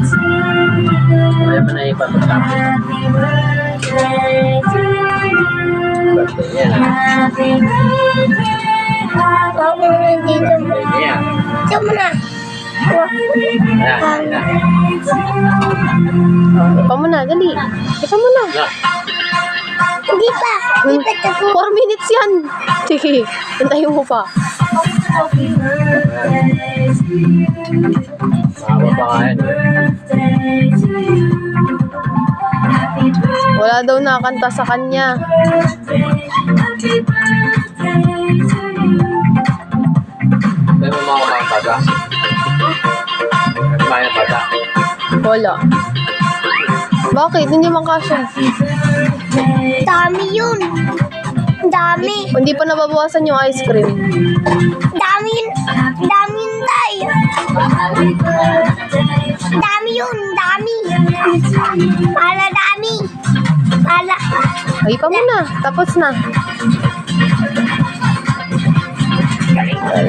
Ayaw mo na ipapagkapit. Birthday niya na. Ako nandito. Birthday niya. Ito mo na. Ayan, ayan. Ipa mo na, dali. Ipa mo na. Na. Hindi pa. Hindi pa tapos. 4 minutes yan. Sige, hintayin mo pa. Mahaba pa nga yan. Wala daw nakakanta sa kanya. May mga kumain bata. May kumain bata. Wala. Bakit? Hindi man kasya. Dami yun. Dami. Hindi pa nababawasan yung ice cream. Dami yun. Dami yun tayo. Dami yun. Dami. Para dami. Para. Ay, pa muna. Tapos na. Ay,